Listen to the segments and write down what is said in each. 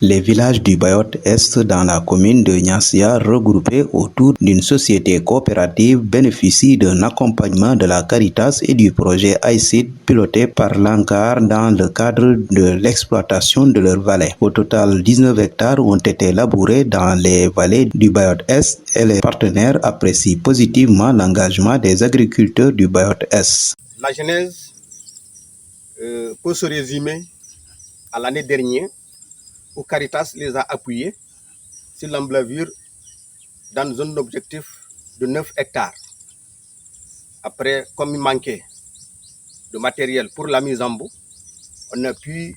Les villages du Bayotte Est dans la commune de Niassia, regroupés autour d'une société coopérative, bénéficient d'un accompagnement de la Caritas et du projet ICID piloté par l'ANCAR dans le cadre de l'exploitation de leurs vallées. Au total, 19 hectares ont été labourés dans les vallées du Bayotte Est et les partenaires apprécient positivement l'engagement des agriculteurs du Bayotte Est. La genèse peut se résumer à l'année dernière où Caritas les a appuyés sur l'emblavure dans un objectif de 9 hectares. Après, comme il manquait de matériel pour la mise en bout, on a pu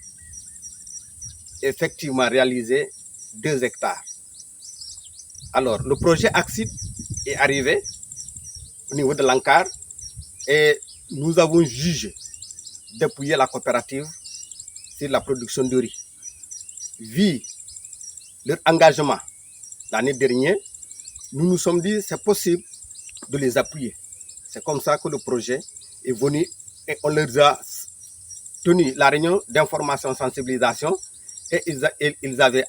effectivement réaliser 2 hectares. Alors, le projet AXID est arrivé au niveau de l'ANCAR et nous avons jugé d'appuyer la coopérative sur la production de riz. Vu leur engagement l'année dernière, nous nous sommes dit c'est possible de les appuyer. C'est comme ça que le projet est venu et on leur a tenu la réunion d'information sensibilisation et ils avaient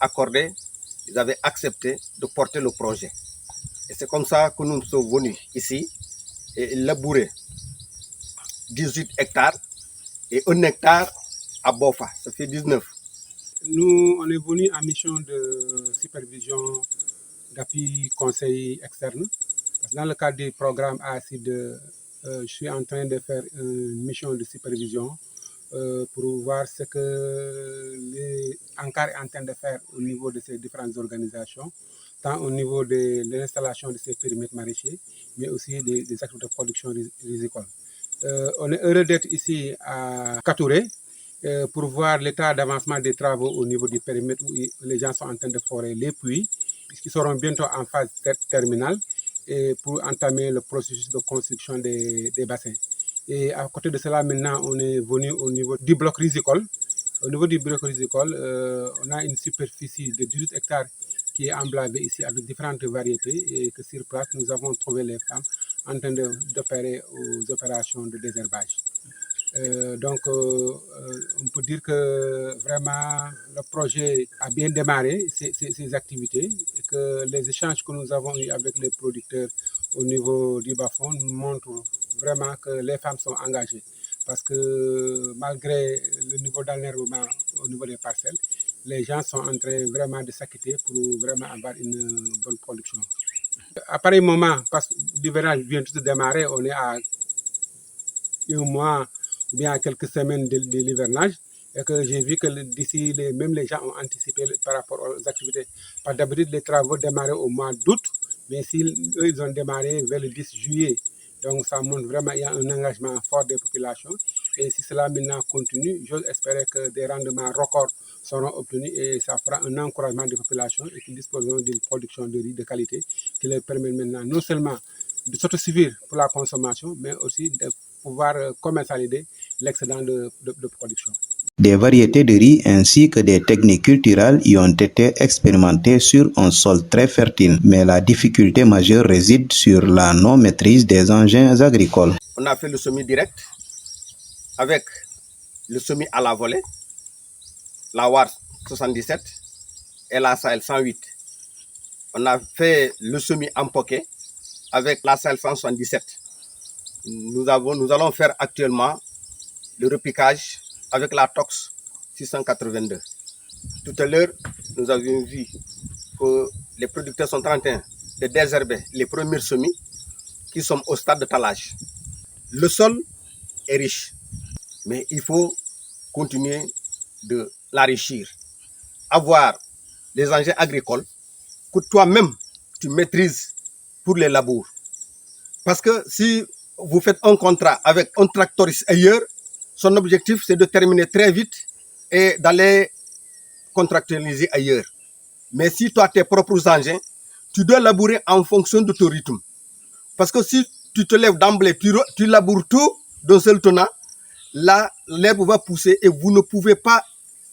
accepté de porter le projet. Et c'est comme ça que nous sommes venus ici et labourer 18 hectares et 1 hectare à Bofa, ça fait 19. Nous, on est venus en mission de supervision d'appui conseil externe. Dans le cadre du programme ACID, je suis en train de faire une mission de supervision pour voir ce que l'ANCAR est en train de faire au niveau de ces différentes organisations, tant au niveau de l'installation de ces périmètres maraîchers, mais aussi des activités de production risicole. On est heureux d'être ici à Katouré pour voir l'état d'avancement des travaux au niveau du périmètre où les gens sont en train de forer les puits, qui seront bientôt en phase terminale, et pour entamer le processus de construction des bassins. Et à côté de cela, maintenant, on est venu au niveau du bloc risicole. Au niveau du bloc risicole, on a une superficie de 18 hectares qui est emblavée ici avec différentes variétés et que sur place, nous avons trouvé les femmes en train d'opérer aux opérations de désherbage. Donc, on peut dire que vraiment le projet a bien démarré ses activités et que les échanges que nous avons eus avec les producteurs au niveau du bas-fond montrent vraiment que les femmes sont engagées. Parce que malgré le niveau d'enherbement au niveau des parcelles, les gens sont en train vraiment de s'acquitter pour vraiment avoir une bonne production. À pareil moment, parce que l'hivernage vient tout de démarrer, on est à 1 mois ou bien à quelques semaines de l'hivernage, et que j'ai vu que d'ici, même les gens ont anticipé par rapport aux activités. Par d'habitude, les travaux démarraient au mois d'août, mais eux, ils ont démarré vers le 10 juillet. Donc, ça montre vraiment qu'il y a un engagement fort des populations. Et si cela maintenant continue, j'ose espérer que des rendements records seront obtenus et ça fera un encouragement des populations et qu'ils disposeront d'une production de riz de qualité qui leur permet maintenant non seulement de s'autosuffire pour la consommation, mais aussi de pouvoir commercialiser l'excédent de production. Des variétés de riz ainsi que des techniques culturelles y ont été expérimentées sur un sol très fertile, mais la difficulté majeure réside sur la non-maîtrise des engins agricoles. On a fait le semis direct avec le semis à la volée, la WAR 77 et la Sahel 108. On a fait le semis en poquet avec la Sahel 177. Nous allons faire actuellement le repiquage avec la Tox 682. Tout à l'heure, nous avions vu que les producteurs sont en train de désherber les premiers semis qui sont au stade de talage. Le sol est riche, mais il faut continuer de l'enrichir. Avoir des engins agricoles que toi-même tu maîtrises pour les labours. Parce que si vous faites un contrat avec un tractoriste ailleurs, son objectif c'est de terminer très vite et d'aller contractualiser ailleurs. Mais si tu as tes propres engins, tu dois labourer en fonction de ton rythme. Parce que si tu te lèves d'emblée, tu laboures tout d'un seul tenant, là, l'herbe va pousser et vous ne pouvez pas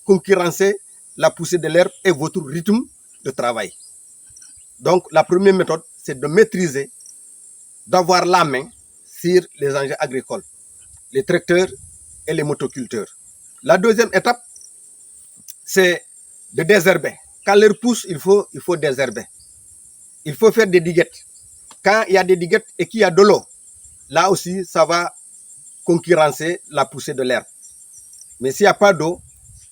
concurrencer la poussée de l'herbe et votre rythme de travail. Donc, la première méthode, c'est de maîtriser, d'avoir la main sur les engins agricoles, les tracteurs et les motoculteurs. La deuxième étape, c'est de désherber. Quand l'herbe pousse, il faut désherber. Il faut faire des diguettes. Quand il y a des diguettes et qu'il y a de l'eau, là aussi, ça va concurrencer la poussée de l'herbe. Mais s'il n'y a pas d'eau,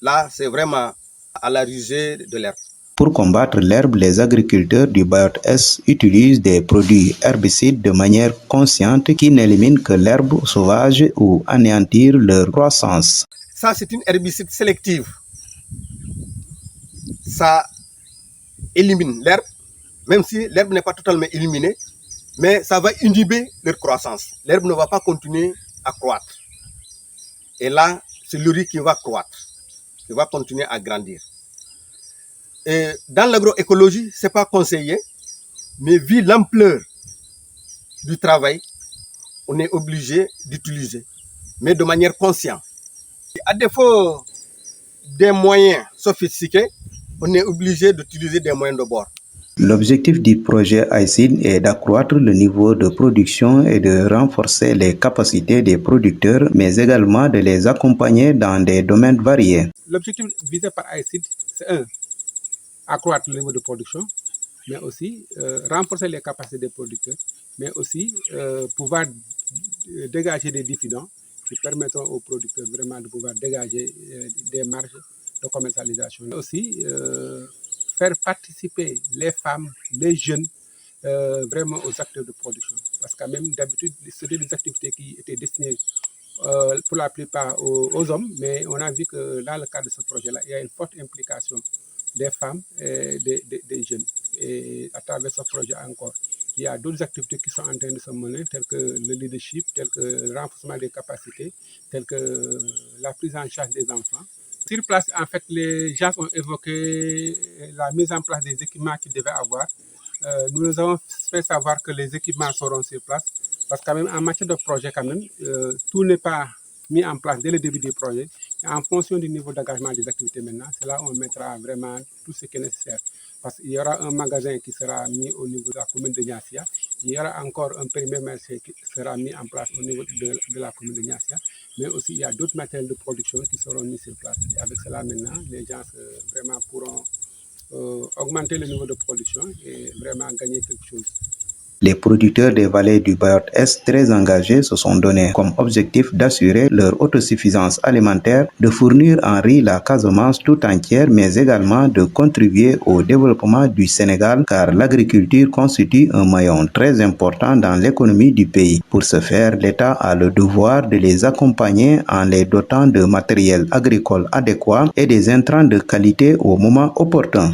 là, c'est vraiment à la rusée de l'herbe. Pour combattre l'herbe, les agriculteurs du Biot S utilisent des produits herbicides de manière consciente qui n'éliminent que l'herbe sauvage ou anéantir leur croissance. Ça, c'est une herbicide sélective. Ça élimine l'herbe, même si l'herbe n'est pas totalement éliminée, mais ça va inhiber leur croissance. L'herbe ne va pas continuer à croître. Et là, c'est le riz qui va croître, qui va continuer à grandir. Et dans l'agroécologie, ce n'est pas conseillé, mais vu l'ampleur du travail, on est obligé d'utiliser, mais de manière consciente. À défaut des moyens sophistiqués, on est obligé d'utiliser des moyens de bord. L'objectif du projet iCEED est d'accroître le niveau de production et de renforcer les capacités des producteurs, mais également de les accompagner dans des domaines variés. L'objectif visé par iCEED, c'est accroître le niveau de production, mais aussi renforcer les capacités des producteurs, mais aussi pouvoir dégager des dividendes qui permettront aux producteurs vraiment de pouvoir dégager des marges de commercialisation. Mais aussi faire participer les femmes, les jeunes, vraiment aux acteurs de production. Parce que même d'habitude, c'était des activités qui étaient destinées pour la plupart aux hommes, mais on a vu que dans le cadre de ce projet-là, il y a une forte implication des femmes et des jeunes. Et à travers ce projet encore, il y a d'autres activités qui sont en train de se mener, telles que le leadership, telles que le renforcement des capacités, telles que la prise en charge des enfants. Sur place, en fait, les gens ont évoqué la mise en place des équipements qu'ils devaient avoir. Nous avons fait savoir que les équipements seront sur place, parce que même en matière de projet, quand même, tout n'est pas mis en place dès le début du projet. En fonction du niveau d'engagement des activités maintenant, c'est là où on mettra vraiment tout ce qui est nécessaire. Parce qu'il y aura un magasin qui sera mis au niveau de la commune de Niassia. Il y aura encore un périmètre marché qui sera mis en place au niveau de la commune de Niassia. Mais aussi, il y a d'autres matériels de production qui seront mis sur place. Et avec cela, maintenant, les gens vraiment pourront augmenter le niveau de production et vraiment gagner quelque chose. Les producteurs des vallées du Biot Est, très engagés, se sont donnés comme objectif d'assurer leur autosuffisance alimentaire, de fournir en riz la Casamance tout entière, mais également de contribuer au développement du Sénégal, car l'agriculture constitue un maillon très important dans l'économie du pays. Pour ce faire, l'État a le devoir de les accompagner en les dotant de matériel agricole adéquat et des intrants de qualité au moment opportun.